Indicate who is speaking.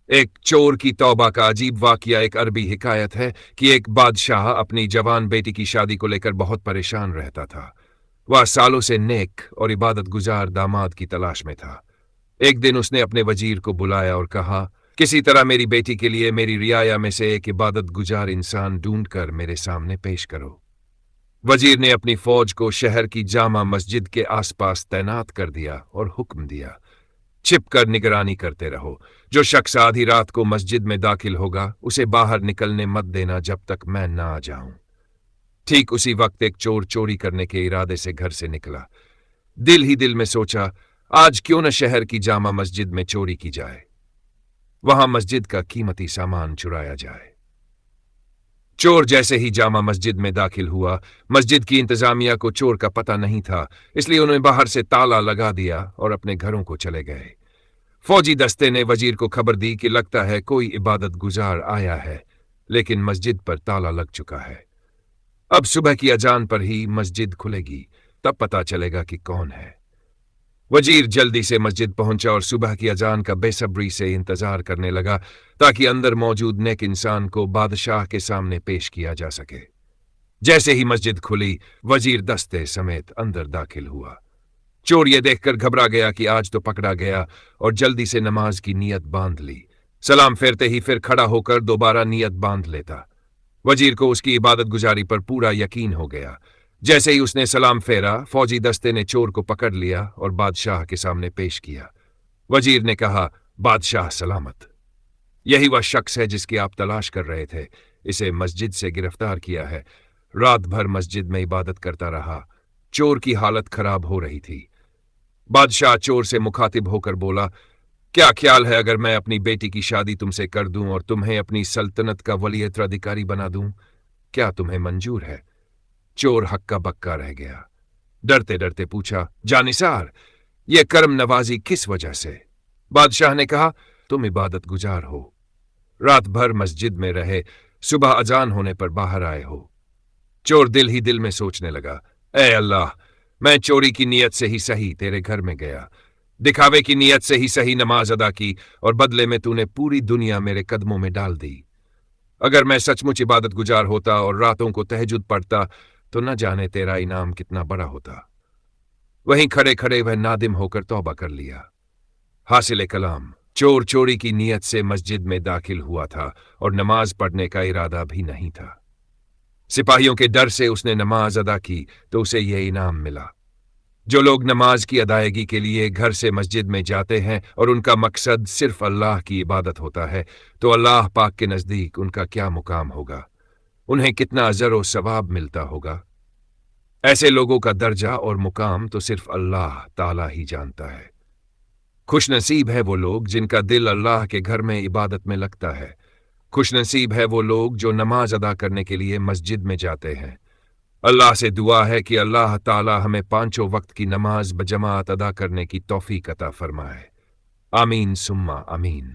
Speaker 1: ایک چور کی توبہ کا عجیب واقعہ ایک عربی حکایت ہے کہ ایک بادشاہ اپنی جوان بیٹی کی شادی کو لے کر بہت پریشان رہتا تھا۔ وہ سالوں سے نیک اور عبادت گزار داماد کی تلاش میں تھا۔ ایک دن اس نے اپنے وزیر کو بلایا اور کہا، کسی طرح میری بیٹی کے لیے میری رعایا میں سے ایک عبادت گزار انسان ڈھونڈ کر میرے سامنے پیش کرو۔ وزیر نے اپنی فوج کو شہر کی جامع مسجد کے آس پاس تعینات کر دیا اور حکم دیا، چھپ کر نگرانی کرتے رہو۔ جو شخص آدھی رات کو مسجد میں داخل ہوگا اسے باہر نکلنے مت دینا جب تک میں نہ آ جاؤں۔ ٹھیک اسی وقت ایک چور چوری کرنے کے ارادے سے گھر سے نکلا۔ دل ہی دل میں سوچا، آج کیوں نہ شہر کی جامع مسجد میں چوری کی جائے، وہاں مسجد کا قیمتی سامان چرایا جائے۔ چور جیسے ہی جامع مسجد میں داخل ہوا، مسجد کی انتظامیہ کو چور کا پتہ نہیں تھا، اس لیے انہوں نے باہر سے تالا لگا دیا اور اپنے گھروں کو چلے گئے۔ فوجی دستے نے وزیر کو خبر دی کہ لگتا ہے کوئی عبادت گزار آیا ہے، لیکن مسجد پر تالا لگ چکا ہے۔ اب صبح کی اذان پر ہی مسجد کھلے گی، تب پتہ چلے گا کہ کون ہے۔ وزیر جلدی سے مسجد پہنچا اور صبح کی اذان کا بے صبری سے انتظار کرنے لگا تاکہ اندر موجود نیک انسان کو بادشاہ کے سامنے پیش کیا جا سکے۔ جیسے ہی مسجد کھلی، وزیر دستے سمیت اندر داخل ہوا۔ چور یہ دیکھ کر گھبرا گیا کہ آج تو پکڑا گیا اور جلدی سے نماز کی نیت باندھ لی۔ سلام پھیرتے ہی پھر کھڑا ہو کر دوبارہ نیت باندھ لیتا۔ وزیر کو اس کی عبادت گزاری پر پورا یقین ہو گیا۔ جیسے ہی اس نے سلام پھیرا، فوجی دستے نے چور کو پکڑ لیا اور بادشاہ کے سامنے پیش کیا۔ وزیر نے کہا، بادشاہ سلامت، یہی وہ شخص ہے جس کی آپ تلاش کر رہے تھے، اسے مسجد سے گرفتار کیا ہے۔ رات بھر مسجد میں عبادت کرتا رہا، چور کی حالت خراب ہو رہی تھی۔ بادشاہ چور سے مخاطب ہو کر بولا، کیا خیال ہے اگر میں اپنی بیٹی کی شادی تم سے کر دوں اور تمہیں اپنی سلطنت کا ولی اترادھیکاری بنا دوں؟ کیا تمہیں منظور ہے؟ چور ہکا بکا رہ گیا، ڈرتے ڈرتے پوچھا، جانثار، یہ کرم نوازی کس وجہ سے؟ بادشاہ نے کہا، تم عبادت گزار ہو، رات بھر مسجد میں رہے، صبح اذان ہونے پر باہر آئے ہو۔ چور دل ہی دل میں سوچنے لگا، اے اللہ، میں چوری کی نیت سے ہی صحیح تیرے گھر میں گیا، دکھاوے کی نیت سے ہی صحیح نماز ادا کی، اور بدلے میں تو نے پوری دنیا میرے قدموں میں ڈال دی۔ اگر میں سچ مچ عبادت گزار ہوتا اور راتوں کو تہجد پڑھتا تو نہ جانے تیرا انعام کتنا بڑا ہوتا۔ وہیں کھڑے کھڑے وہ نادم ہو کر توبہ کر لیا۔ حاصل کلام، چور چوری کی نیت سے مسجد میں داخل ہوا تھا اور نماز پڑھنے کا ارادہ بھی نہیں تھا۔ سپاہیوں کے ڈر سے اس نے نماز ادا کی تو اسے یہ انعام ملا۔ جو لوگ نماز کی ادائیگی کے لیے گھر سے مسجد میں جاتے ہیں اور ان کا مقصد صرف اللہ کی عبادت ہوتا ہے، تو اللہ پاک کے نزدیک ان کا کیا مقام ہوگا، انہیں کتنا اجر و ثواب ملتا ہوگا۔ ایسے لوگوں کا درجہ اور مقام تو صرف اللہ تعالی ہی جانتا ہے۔ خوش نصیب ہے وہ لوگ جن کا دل اللہ کے گھر میں عبادت میں لگتا ہے۔ خوش نصیب ہے وہ لوگ جو نماز ادا کرنے کے لیے مسجد میں جاتے ہیں۔ اللہ سے دعا ہے کہ اللہ تعالی ہمیں پانچوں وقت کی نماز بجماعت ادا کرنے کی توفیق عطا فرمائے۔ آمین ثم آمین۔